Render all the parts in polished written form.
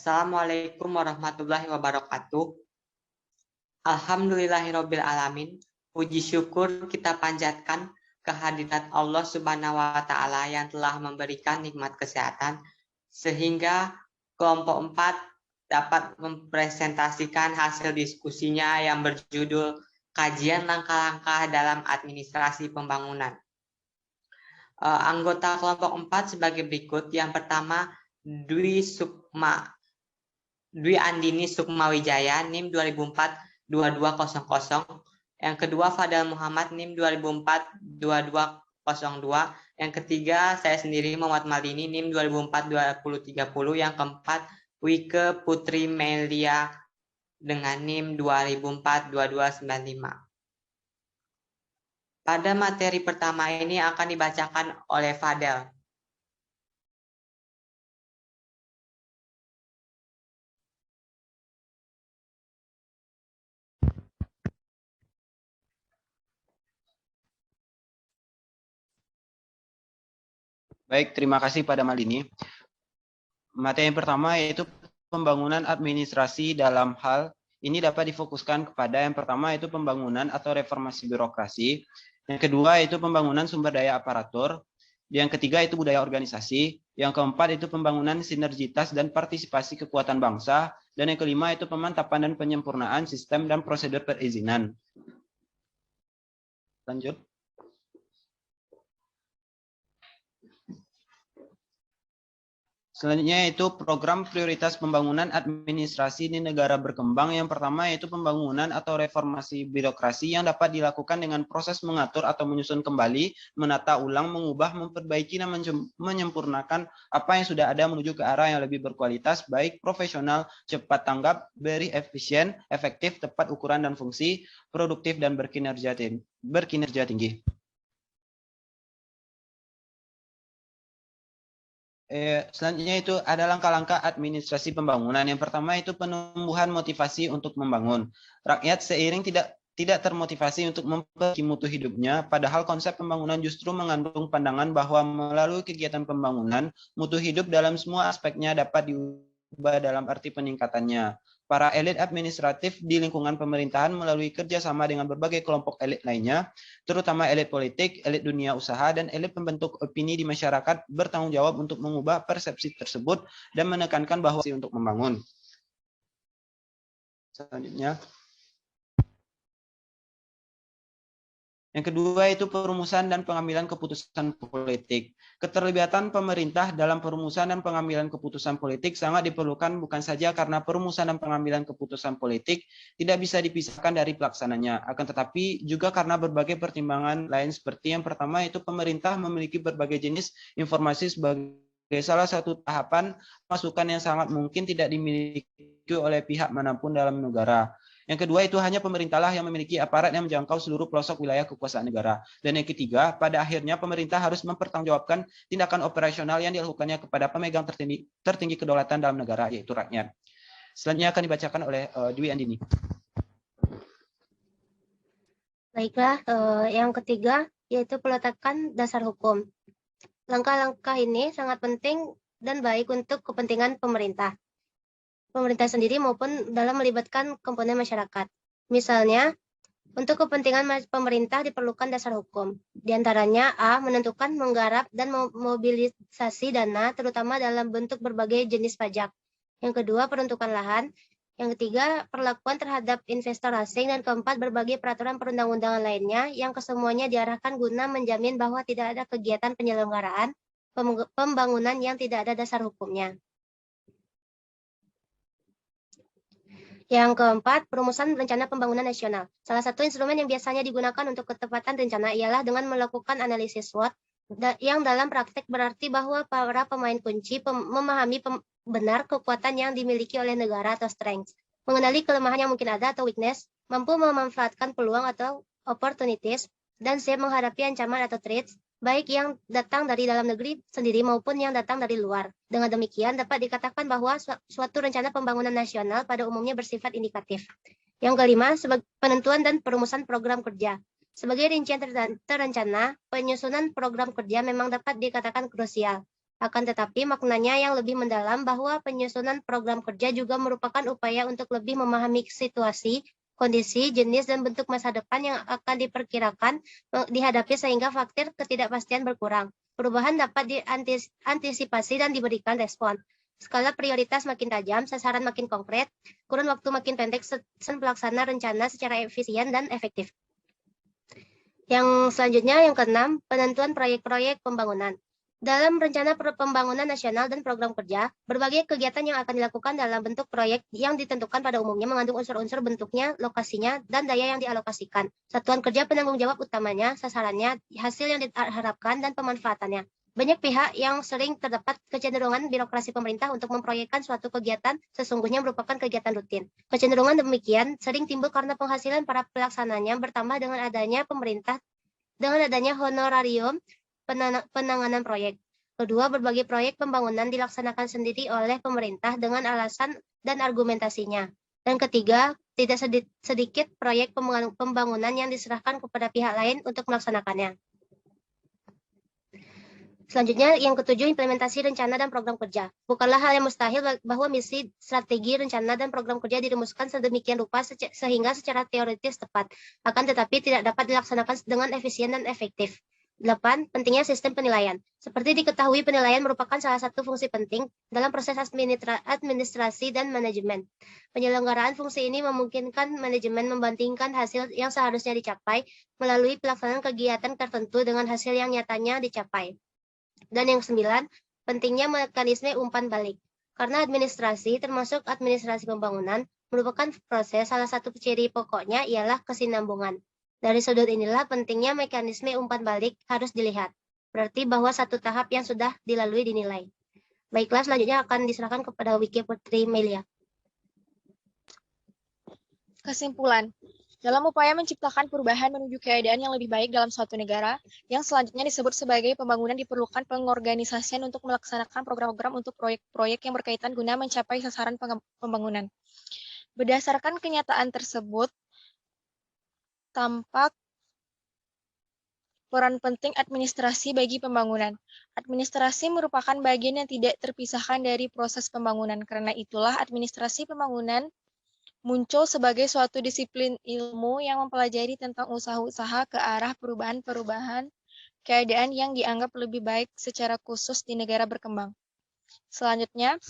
Assalamualaikum warahmatullahi wabarakatuh. Alhamdulillahirabbil alamin. Puji syukur kita panjatkan kehadirat Allah Subhanahu wa taala yang telah memberikan nikmat kesehatan sehingga kelompok 4 dapat mempresentasikan hasil diskusinya yang berjudul Kajian Langkah-langkah dalam Administrasi Pembangunan. Anggota kelompok 4 sebagai berikut. Yang pertama, Dwi Andini Sukmawijaya, NIM 2004-2200. Yang kedua, Fadal Muhammad, NIM 2004-2202. Yang ketiga, saya sendiri, Muhammad Maldini, NIM 2004-2030. Yang keempat, Wike Putri Melia dengan NIM 2004-2295. Pada materi pertama ini akan dibacakan oleh Fadel. Baik, terima kasih pada Maldini. Materi yang pertama yaitu pembangunan administrasi. Dalam hal ini dapat difokuskan kepada yang pertama yaitu pembangunan atau reformasi birokrasi. Yang kedua yaitu pembangunan sumber daya aparatur. Yang ketiga itu budaya organisasi. Yang keempat itu pembangunan sinergitas dan partisipasi kekuatan bangsa. Dan yang kelima itu pemantapan dan penyempurnaan sistem dan prosedur perizinan. Lanjut. Selanjutnya itu program prioritas pembangunan administrasi di negara berkembang. Yang pertama yaitu pembangunan atau reformasi birokrasi yang dapat dilakukan dengan proses mengatur atau menyusun kembali, menata ulang, mengubah, memperbaiki, dan menyempurnakan apa yang sudah ada menuju ke arah yang lebih berkualitas, baik profesional, cepat tanggap, beri efisien, efektif, tepat ukuran dan fungsi, produktif, dan berkinerja tinggi. Selanjutnya itu ada langkah-langkah administrasi pembangunan. Yang pertama itu penumbuhan motivasi untuk membangun. Rakyat seiring tidak termotivasi untuk memperbaiki mutu hidupnya, padahal konsep pembangunan justru mengandung pandangan bahwa melalui kegiatan pembangunan, mutu hidup dalam semua aspeknya dapat diubah dalam arti peningkatannya. Para elit administratif di lingkungan pemerintahan melalui kerjasama dengan berbagai kelompok elit lainnya, terutama elit politik, elit dunia usaha, dan elit pembentuk opini di masyarakat bertanggung jawab untuk mengubah persepsi tersebut dan menekankan bahwa untuk membangun. Selanjutnya. Yang kedua itu perumusan dan pengambilan keputusan politik. Keterlibatan pemerintah dalam perumusan dan pengambilan keputusan politik sangat diperlukan bukan saja karena perumusan dan pengambilan keputusan politik tidak bisa dipisahkan dari pelaksananya, akan tetapi juga karena berbagai pertimbangan lain seperti yang pertama itu pemerintah memiliki berbagai jenis informasi sebagai salah satu tahapan masukan yang sangat mungkin tidak dimiliki oleh pihak manapun dalam negara. Yang kedua itu hanya pemerintahlah yang memiliki aparat yang menjangkau seluruh pelosok wilayah kekuasaan negara. Dan yang ketiga, pada akhirnya pemerintah harus mempertanggungjawabkan tindakan operasional yang dilakukannya kepada pemegang tertinggi kedaulatan dalam negara, yaitu rakyat. Selanjutnya akan dibacakan oleh Dwi Andini. Baiklah, yang ketiga yaitu peletakan dasar hukum. Langkah-langkah ini sangat penting dan baik untuk kepentingan pemerintah sendiri maupun dalam melibatkan komponen masyarakat. Misalnya, untuk kepentingan pemerintah diperlukan dasar hukum. Di antaranya A. Menentukan, menggarap, dan memobilisasi dana, terutama dalam bentuk berbagai jenis pajak. Yang kedua, peruntukan lahan. Yang ketiga, perlakuan terhadap investor asing. Dan keempat, berbagai peraturan perundang-undangan lainnya yang kesemuanya diarahkan guna menjamin bahwa tidak ada kegiatan penyelenggaraan pembangunan yang tidak ada dasar hukumnya. Yang keempat, perumusan rencana pembangunan nasional. Salah satu instrumen yang biasanya digunakan untuk ketepatan rencana ialah dengan melakukan analisis SWOT, yang dalam praktek berarti bahwa para pemain kunci memahami benar kekuatan yang dimiliki oleh negara atau strengths, mengenali kelemahan yang mungkin ada atau weakness, mampu memanfaatkan peluang atau opportunities, dan siap menghadapi ancaman atau threats, baik yang datang dari dalam negeri sendiri maupun yang datang dari luar. Dengan demikian dapat dikatakan bahwa suatu rencana pembangunan nasional pada umumnya bersifat indikatif. Yang kelima, sebagai penentuan dan perumusan program kerja. Sebagai rincian terencana, penyusunan program kerja memang dapat dikatakan krusial. Akan tetapi maknanya yang lebih mendalam bahwa penyusunan program kerja juga merupakan upaya untuk lebih memahami situasi, kondisi, jenis, dan bentuk masa depan yang akan diperkirakan dihadapi sehingga faktor ketidakpastian berkurang. Perubahan dapat diantisipasi dan diberikan respon. Skala prioritas makin tajam, sasaran makin konkret, kurun waktu makin pendek, pelaksana rencana secara efisien dan efektif. Yang selanjutnya, yang keenam, penentuan proyek-proyek pembangunan. Dalam rencana pembangunan nasional dan program kerja, berbagai kegiatan yang akan dilakukan dalam bentuk proyek yang ditentukan pada umumnya mengandung unsur-unsur bentuknya, lokasinya, dan daya yang dialokasikan. Satuan kerja penanggung jawab utamanya, sasarannya, hasil yang diharapkan, dan pemanfaatannya. Banyak pihak yang sering terdapat kecenderungan birokrasi pemerintah untuk memproyekkan suatu kegiatan sesungguhnya merupakan kegiatan rutin. Kecenderungan demikian sering timbul karena penghasilan para pelaksananya bertambah dengan adanya honorarium penanganan proyek. Kedua, berbagai proyek pembangunan dilaksanakan sendiri oleh pemerintah dengan alasan dan argumentasinya. Dan ketiga, tidak sedikit proyek pembangunan yang diserahkan kepada pihak lain untuk melaksanakannya. Selanjutnya, yang ketujuh, implementasi rencana dan program kerja. Bukanlah hal yang mustahil bahwa misi, strategi, rencana, dan program kerja dirumuskan sedemikian rupa sehingga secara teoritis tepat, akan tetapi tidak dapat dilaksanakan dengan efisien dan efektif. 8. Pentingnya sistem penilaian. Seperti diketahui, penilaian merupakan salah satu fungsi penting dalam proses administrasi dan manajemen. Penyelenggaraan fungsi ini memungkinkan manajemen membandingkan hasil yang seharusnya dicapai melalui pelaksanaan kegiatan tertentu dengan hasil yang nyatanya dicapai. Dan yang 9, pentingnya mekanisme umpan balik. Karena administrasi, termasuk administrasi pembangunan, merupakan proses, salah satu ciri pokoknya ialah kesinambungan. Dari sudut inilah pentingnya mekanisme umpan balik harus dilihat. Berarti bahwa satu tahap yang sudah dilalui dinilai. Baiklah, selanjutnya akan diserahkan kepada Wiki Putri Melia. Kesimpulan. Dalam upaya menciptakan perubahan menuju keadaan yang lebih baik dalam suatu negara, yang selanjutnya disebut sebagai pembangunan, diperlukan pengorganisasian untuk melaksanakan program-program untuk proyek-proyek yang berkaitan guna mencapai sasaran pembangunan. Berdasarkan kenyataan tersebut, tampak peran penting administrasi bagi pembangunan. Administrasi merupakan bagian yang tidak terpisahkan dari proses pembangunan. Karena itulah administrasi pembangunan muncul sebagai suatu disiplin ilmu yang mempelajari tentang usaha-usaha ke arah perubahan-perubahan keadaan yang dianggap lebih baik secara khusus di negara berkembang. Selanjutnya,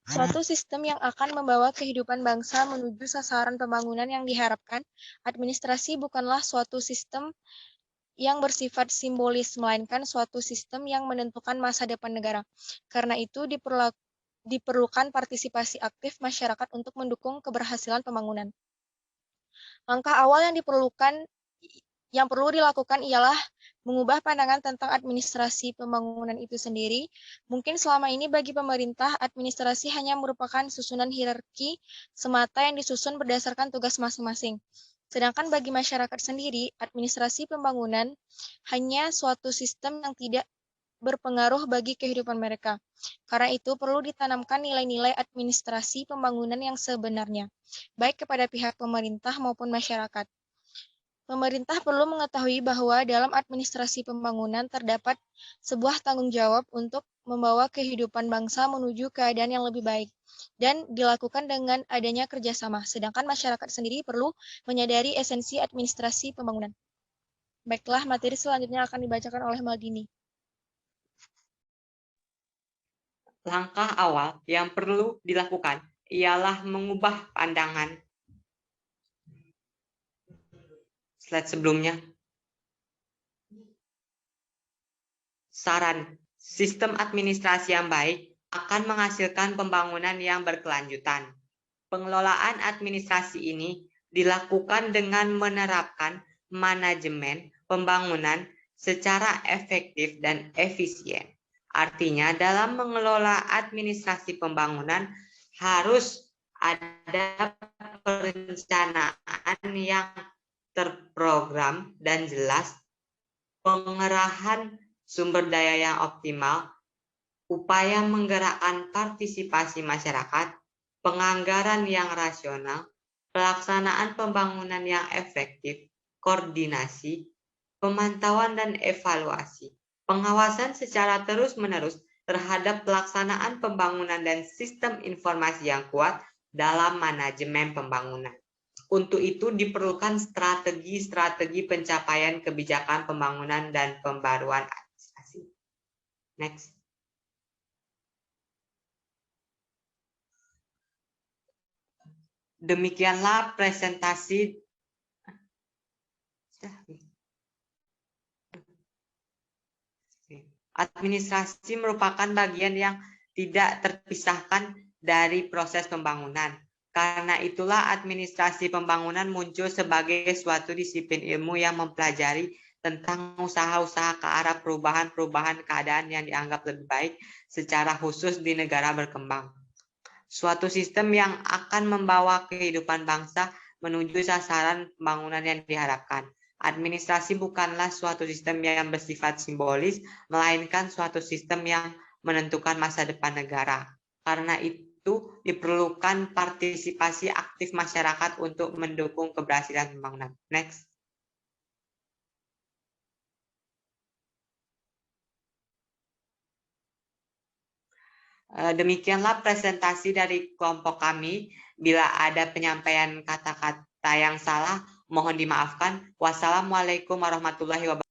suatu sistem yang akan membawa kehidupan bangsa menuju sasaran pembangunan yang diharapkan. Administrasi bukanlah suatu sistem yang bersifat simbolis, melainkan suatu sistem yang menentukan masa depan negara. Karena itu diperlukan partisipasi aktif masyarakat untuk mendukung keberhasilan pembangunan. Langkah awal yang perlu dilakukan ialah mengubah pandangan tentang administrasi pembangunan itu sendiri. Mungkin selama ini bagi pemerintah, administrasi hanya merupakan susunan hierarki semata yang disusun berdasarkan tugas masing-masing. Sedangkan bagi masyarakat sendiri, administrasi pembangunan hanya suatu sistem yang tidak berpengaruh bagi kehidupan mereka. Karena itu perlu ditanamkan nilai-nilai administrasi pembangunan yang sebenarnya, baik kepada pihak pemerintah maupun masyarakat. Pemerintah perlu mengetahui bahwa dalam administrasi pembangunan terdapat sebuah tanggung jawab untuk membawa kehidupan bangsa menuju keadaan yang lebih baik dan dilakukan dengan adanya kerjasama. Sedangkan masyarakat sendiri perlu menyadari esensi administrasi pembangunan. Baiklah, materi selanjutnya akan dibacakan oleh Maldini. Langkah awal yang perlu dilakukan ialah mengubah pandangan. Slide sebelumnya. Saran, sistem administrasi yang baik akan menghasilkan pembangunan yang berkelanjutan. Pengelolaan administrasi ini dilakukan dengan menerapkan manajemen pembangunan secara efektif dan efisien. Artinya, dalam mengelola administrasi pembangunan harus ada perencanaan yang terprogram dan jelas, pengerahan sumber daya yang optimal, upaya menggerakkan partisipasi masyarakat, penganggaran yang rasional, pelaksanaan pembangunan yang efektif, koordinasi, pemantauan dan evaluasi, pengawasan secara terus-menerus terhadap pelaksanaan pembangunan dan sistem informasi yang kuat dalam manajemen pembangunan. Untuk itu diperlukan strategi-strategi pencapaian kebijakan pembangunan dan pembaruan administrasi. Next. Demikianlah presentasi. Administrasi merupakan bagian yang tidak terpisahkan dari proses pembangunan. Karena itulah administrasi pembangunan muncul sebagai suatu disiplin ilmu yang mempelajari tentang usaha-usaha ke arah perubahan-perubahan keadaan yang dianggap lebih baik secara khusus di negara berkembang. Suatu sistem yang akan membawa kehidupan bangsa menuju sasaran pembangunan yang diharapkan. Administrasi bukanlah suatu sistem yang bersifat simbolis, melainkan suatu sistem yang menentukan masa depan negara. Karena itu diperlukan partisipasi aktif masyarakat untuk mendukung keberhasilan pembangunan. Next. Demikianlah presentasi dari kelompok kami. Bila ada penyampaian kata-kata yang salah, mohon dimaafkan. Wassalamualaikum warahmatullahi wabarakatuh.